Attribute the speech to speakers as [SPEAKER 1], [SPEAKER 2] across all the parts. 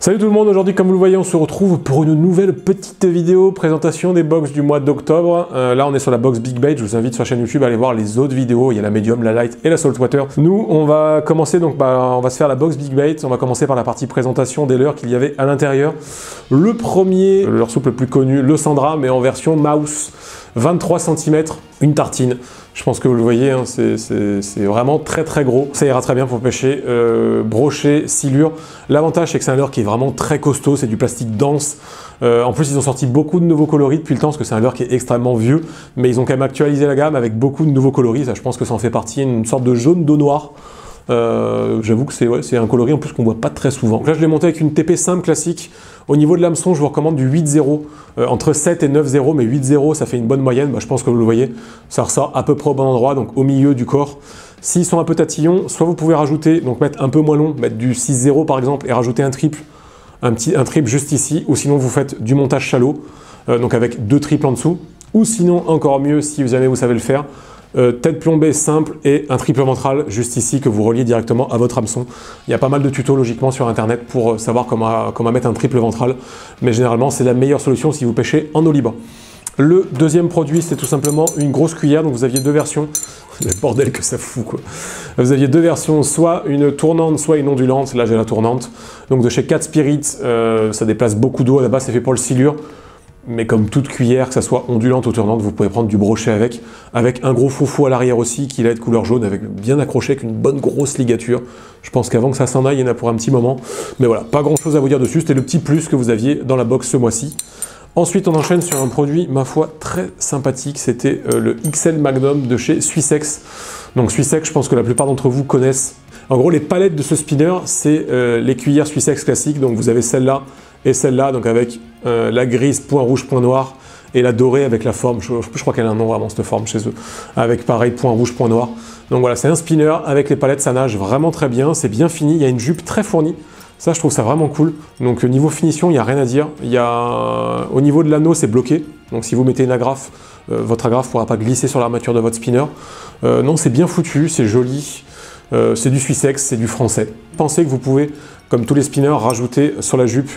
[SPEAKER 1] Salut tout le monde, aujourd'hui comme vous le voyez on se retrouve pour une nouvelle petite vidéo présentation des box du mois d'octobre. Là on est sur la box Big Bait, je vous invite sur la chaîne YouTube à aller voir les autres vidéos, il y a la Medium, la Light et la Saltwater. Nous on va commencer donc, on va se faire la box Big Bait, on va commencer par la partie présentation des leurres qu'il y avait à l'intérieur. Le premier, le leurre souple le plus connu, le Sandra, mais en version mouse, 23 cm, une tartine. Je pense que vous le voyez, hein, c'est vraiment très gros. Ça ira très bien pour pêcher brochet, silure. L'avantage, c'est que c'est un leurre qui est vraiment très costaud, c'est du plastique dense. En plus, ils ont sorti beaucoup de nouveaux coloris depuis le temps, parce que c'est un leurre qui est extrêmement vieux. Mais ils ont quand même actualisé la gamme avec beaucoup de nouveaux coloris. Ça, je pense que ça en fait partie, une sorte de jaune d'eau noire. J'avoue que c'est un coloris en plus qu'on voit pas très souvent. Donc là, je l'ai monté avec une TP simple classique. Au niveau de l'hameçon, je vous recommande du 8-0, entre 7 et 9-0, mais 8-0, ça fait une bonne moyenne. Je pense que vous le voyez, ça ressort à peu près au bon endroit, donc au milieu du corps. S'ils sont un peu tatillons, soit vous pouvez rajouter, donc mettre un peu moins long, mettre du 6-0 par exemple, et rajouter un triple, un triple juste ici, ou sinon vous faites du montage shallow, donc avec 2 triples en dessous, ou sinon encore mieux, si jamais vous savez le faire, tête plombée simple et un triple ventral juste ici que vous reliez directement à votre hameçon. Il y a pas mal de tutos logiquement sur internet pour savoir comment mettre un triple ventral, mais généralement c'est la meilleure solution si vous pêchez en eau libre. Le deuxième produit, c'est tout simplement une grosse cuillère, donc vous aviez deux versions. Le bordel que ça fout quoi. Vous aviez deux versions, soit une tournante, soit une ondulante. Là j'ai la tournante. Donc de chez Cat Spirit, ça déplace beaucoup d'eau. À la base c'est fait pour le silure. Mais comme toute cuillère, que ça soit ondulante ou tournante, vous pouvez prendre du brochet avec un gros foufou à l'arrière aussi, qui va être couleur jaune, avec bien accroché, avec une bonne grosse ligature. Je pense qu'avant que ça s'en aille, il y en a pour un petit moment. Mais voilà, pas grand chose à vous dire dessus, c'était le petit plus que vous aviez dans la box ce mois-ci. Ensuite, on enchaîne sur un produit, ma foi, très sympathique, c'était le XL Magnum de chez Swissex. Donc Swissex, je pense que la plupart d'entre vous connaissent. En gros, les palettes de ce spinner, c'est les cuillères Swissex classiques, donc vous avez celle-là, et celle-là, donc avec la grise, point rouge, point noir, et la dorée avec la forme, je crois qu'elle a un nom vraiment cette forme chez eux, avec pareil, point rouge, point noir. Donc voilà, c'est un spinner, avec les palettes, ça nage vraiment très bien, c'est bien fini, il y a une jupe très fournie, ça je trouve ça vraiment cool. Donc niveau finition, il n'y a rien à dire, au niveau de l'anneau, c'est bloqué, donc si vous mettez une agrafe, votre agrafe ne pourra pas glisser sur l'armature de votre spinner. Non, c'est bien foutu, c'est joli. C'est du Swissex, c'est du français. Pensez que vous pouvez, comme tous les spinners, rajouter sur la jupe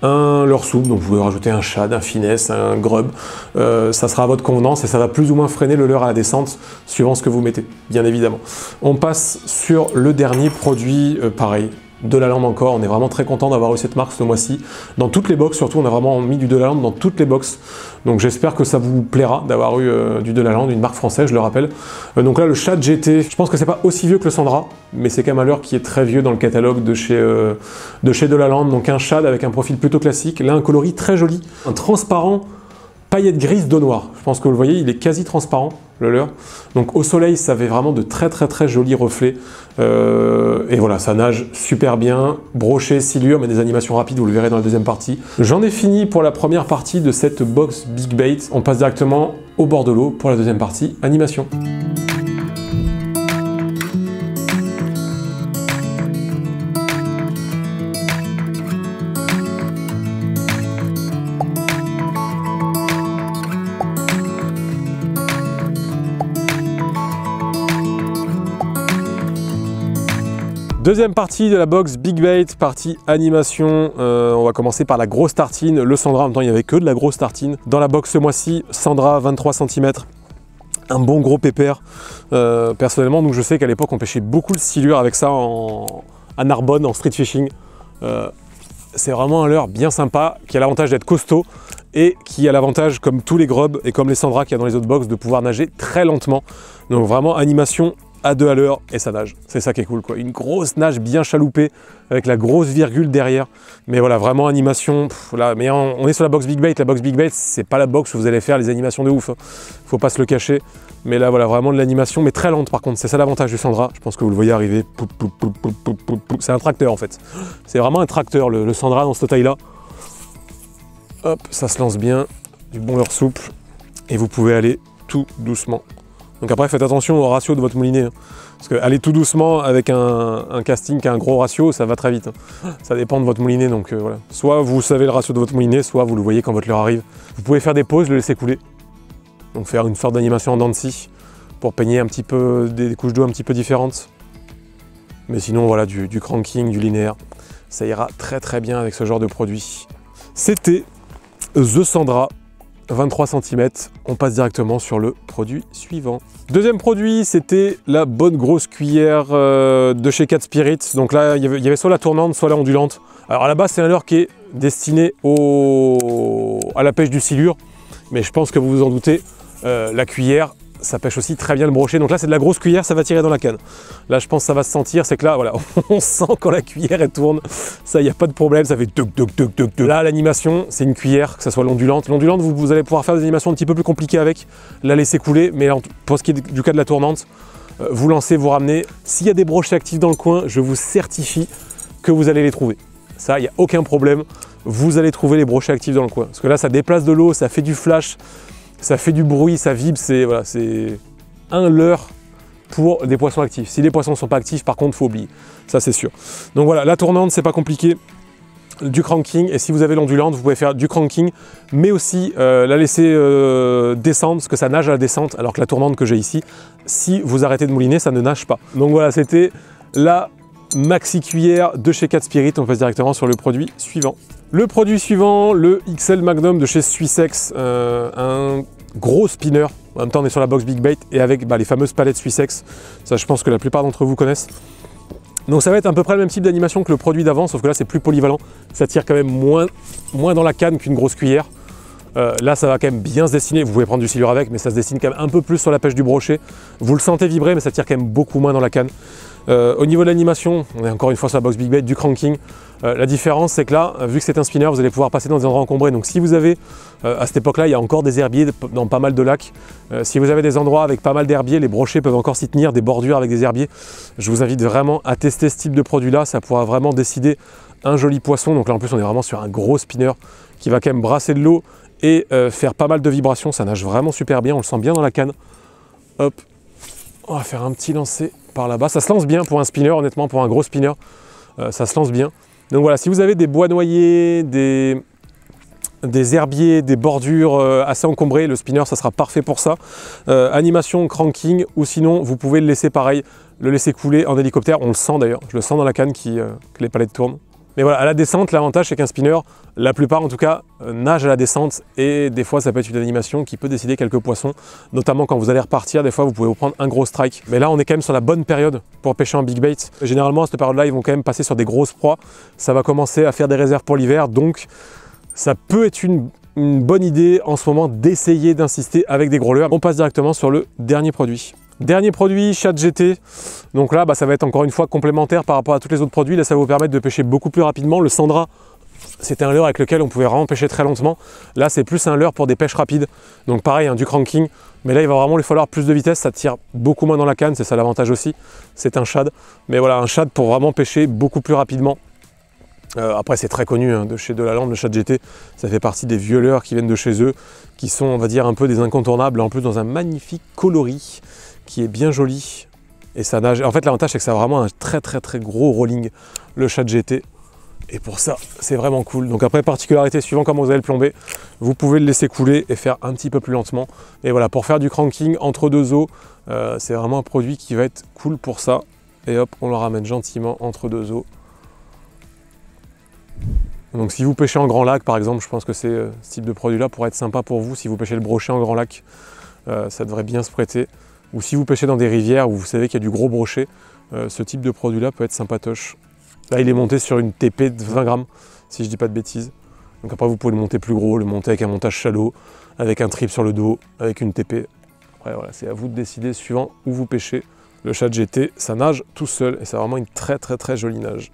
[SPEAKER 1] un leurre souple, donc vous pouvez rajouter un shad, un finesse, un grub, ça sera à votre convenance et ça va plus ou moins freiner le leurre à la descente suivant ce que vous mettez, bien évidemment. On passe sur le dernier produit, pareil, De La Lande encore, on est vraiment très content d'avoir eu cette marque ce mois-ci. Dans toutes les box, surtout, on a vraiment mis du De La Lande dans toutes les box. Donc j'espère que ça vous plaira d'avoir eu du De La Lande, une marque française, je le rappelle. Donc là, le Shad GT, je pense que c'est pas aussi vieux que le Sandra, mais c'est quand même un leurre qui est très vieux dans le catalogue de chez De La Lande. Donc un Shad avec un profil plutôt classique. Là, un coloris très joli, un transparent, paillettes grises d'eau noire. Je pense que vous le voyez, il est quasi transparent, le leurre. Donc au soleil, ça fait vraiment de très jolis reflets. Et voilà, ça nage super bien. Brochet, silure, mais des animations rapides, vous le verrez dans la deuxième partie. J'en ai fini pour la première partie de cette box Big Bait. On passe directement au bord de l'eau pour la deuxième partie, animation. Deuxième partie de la box Big Bait, partie animation. On va commencer par la grosse tartine. Le Sandra, en même temps, il n'y avait que de la grosse tartine. Dans la box ce mois-ci, Sandra, 23 cm. Un bon gros pépère. Personnellement, donc je sais qu'à l'époque, on pêchait beaucoup le silure avec ça à Narbonne, en street fishing. C'est vraiment un leurre bien sympa, qui a l'avantage d'être costaud et qui a l'avantage, comme tous les grubs et comme les Sandra qu'il y a dans les autres box, de pouvoir nager très lentement. Donc vraiment, animation à 2 à l'heure et ça nage. C'est ça qui est cool quoi. Une grosse nage bien chaloupée avec la grosse virgule derrière. Mais voilà, vraiment animation. Là, mais on est sur la box Big Bait. La box Big Bait, c'est pas la box où vous allez faire les animations de ouf. Faut pas se le cacher. Mais là, voilà, vraiment de l'animation, mais très lente par contre. C'est ça l'avantage du Sandra. Je pense que vous le voyez arriver. C'est un tracteur en fait. C'est vraiment un tracteur le Sandra dans cette taille-là. Hop, ça se lance bien. Du bon leurre souple. Et vous pouvez aller tout doucement. Donc après, faites attention au ratio de votre moulinet. Hein. Parce que aller tout doucement avec un casting qui a un gros ratio, ça va très vite. Hein. Ça dépend de votre moulinet. Donc voilà. Soit vous savez le ratio de votre moulinet, soit vous le voyez quand votre leurre arrive. Vous pouvez faire des pauses, le laisser couler. Donc faire une sorte d'animation en dents de scie pour peigner un petit peu des couches d'eau un petit peu différentes. Mais sinon, voilà, du cranking, du linéaire. ça ira très très bien avec ce genre de produit. C'était The Sandra, 23 cm. On passe directement sur le produit suivant. Deuxième produit, c'était la bonne grosse cuillère de chez Cat Spirit. Donc là, il y avait soit la tournante, soit la ondulante. Alors à la base, c'est un leurre qui est destiné à la pêche du silure. Mais je pense que vous vous en doutez, la cuillère, ça pêche aussi très bien le brochet. Donc là, c'est de la grosse cuillère, ça va tirer dans la canne. Là, je pense que ça va se sentir, c'est que là, voilà, on sent quand la cuillère, elle tourne. Ça, il n'y a pas de problème, ça fait tuc, tuc, tuc, tuc, tuc. Là, l'animation, c'est une cuillère, que ce soit l'ondulante. L'ondulante, vous allez pouvoir faire des animations un petit peu plus compliquées avec, la laisser couler. Mais pour ce qui est du cas de la tournante, vous lancez, vous ramenez. S'il y a des brochets actifs dans le coin, je vous certifie que vous allez les trouver. Ça, il n'y a aucun problème. Vous allez trouver les brochets actifs dans le coin. Parce que là, ça déplace de l'eau, ça fait du flash, ça fait du bruit, ça vibre. C'est voilà, un leurre pour des poissons actifs. Si les poissons ne sont pas actifs, par contre, il faut oublier. Ça, c'est sûr. Donc voilà, la tournante, c'est pas compliqué. Du cranking. Et si vous avez l'ondulante, vous pouvez faire du cranking, mais aussi la laisser descendre, parce que ça nage à la descente, alors que la tournante que j'ai ici, si vous arrêtez de mouliner, ça ne nage pas. Donc voilà, c'était la maxi cuillère de chez Cat Spirit. On passe directement sur le produit suivant. Le produit suivant, le XL Magnum de chez Swissex, un gros spinner. En même temps, on est sur la box Big Bait et avec les fameuses palettes Swissex. Ça, je pense que la plupart d'entre vous connaissent. Donc ça va être à peu près le même type d'animation que le produit d'avant, sauf que là, c'est plus polyvalent. Ça tire quand même moins dans la canne qu'une grosse cuillère. Là, ça va quand même bien se dessiner. Vous pouvez prendre du silure avec, mais ça se dessine quand même un peu plus sur la pêche du brochet. Vous le sentez vibrer, mais ça tire quand même beaucoup moins dans la canne. Au niveau de l'animation, on est encore une fois sur la box Big Bait, du cranking. La différence, c'est que là, vu que c'est un spinner, vous allez pouvoir passer dans des endroits encombrés. Donc si vous avez, à cette époque-là, il y a encore des herbiers dans pas mal de lacs. Si vous avez des endroits avec pas mal d'herbiers, les brochets peuvent encore s'y tenir, des bordures avec des herbiers. Je vous invite vraiment à tester ce type de produit-là. Ça pourra vraiment décider un joli poisson. Donc là, en plus, on est vraiment sur un gros spinner qui va quand même brasser de l'eau et faire pas mal de vibrations. Ça nage vraiment super bien, on le sent bien dans la canne. Hop, on va faire un petit lancer par là-bas. Ça se lance bien pour un spinner, honnêtement, pour un gros spinner. Ça se lance bien. Donc voilà, si vous avez des bois noyés, des herbiers, des bordures assez encombrées, le spinner, ça sera parfait pour ça. Animation, cranking, ou sinon, vous pouvez le laisser pareil, le laisser couler en hélicoptère. On le sent d'ailleurs, je le sens dans la canne que les palettes tournent. Mais voilà, à la descente, l'avantage, c'est qu'un spinner, la plupart en tout cas, nage à la descente et des fois, ça peut être une animation qui peut décider quelques poissons, notamment quand vous allez repartir, des fois, vous pouvez vous prendre un gros strike. Mais là, on est quand même sur la bonne période pour pêcher en big bait. Généralement, à cette période-là, ils vont quand même passer sur des grosses proies. Ça va commencer à faire des réserves pour l'hiver, donc ça peut être une bonne idée en ce moment d'essayer d'insister avec des gros leurres. On passe directement sur le dernier produit. Dernier produit, Chat GT. Donc là, ça va être encore une fois complémentaire par rapport à tous les autres produits. Là, ça va vous permettre de pêcher beaucoup plus rapidement. Le Sandra, c'était un leurre avec lequel on pouvait vraiment pêcher très lentement. Là, c'est plus un leurre pour des pêches rapides. Donc pareil, du cranking. Mais là, il va vraiment lui falloir plus de vitesse. Ça tire beaucoup moins dans la canne. C'est ça l'avantage aussi. C'est un shad. Mais voilà, un shad pour vraiment pêcher beaucoup plus rapidement. Après, c'est très connu de chez Delalande, le Chat GT. Ça fait partie des vieux leurres qui viennent de chez eux, qui sont, on va dire, un peu des incontournables. En plus, dans un magnifique coloris qui est bien joli. Et ça nage. En fait, l'avantage, c'est que ça a vraiment un très très très gros rolling, le Chat GT. Et pour ça, c'est vraiment cool. Donc après, particularité, suivant comment vous allez le plomber, vous pouvez le laisser couler et faire un petit peu plus lentement. Et voilà, pour faire du cranking entre deux eaux, c'est vraiment un produit qui va être cool pour ça. Et hop, on le ramène gentiment entre deux eaux. Donc si vous pêchez en grand lac, par exemple, je pense que ce type de produit-là pourrait être sympa pour vous. Si vous pêchez le brochet en grand lac, ça devrait bien se prêter. Ou si vous pêchez dans des rivières où vous savez qu'il y a du gros brochet, ce type de produit-là peut être sympatoche. Là, il est monté sur une TP de 20 grammes, si je dis pas de bêtises. Donc après, vous pouvez le monter plus gros, le monter avec un montage shallow, avec un trip sur le dos, avec une TP. Après, voilà, c'est à vous de décider suivant où vous pêchez. Le Chat GT, ça nage tout seul et c'est vraiment une très très très jolie nage.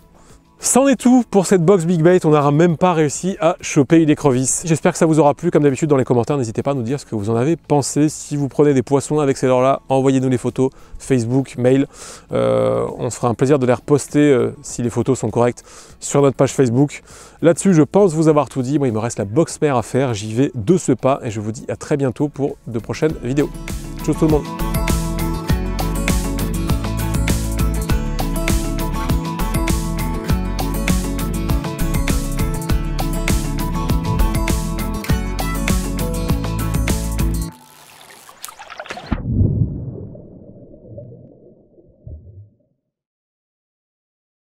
[SPEAKER 1] C'en est tout pour cette box Big Bait, on n'aura même pas réussi à choper une écrevisse. J'espère que ça vous aura plu, comme d'habitude dans les commentaires, n'hésitez pas à nous dire ce que vous en avez pensé. Si vous prenez des poissons avec ces leurres-là, envoyez-nous les photos, Facebook, mail. On se fera un plaisir de les reposter si les photos sont correctes sur notre page Facebook. Là-dessus, je pense vous avoir tout dit. Moi, il me reste la box mère à faire, j'y vais de ce pas et je vous dis à très bientôt pour de prochaines vidéos. Ciao tout le monde.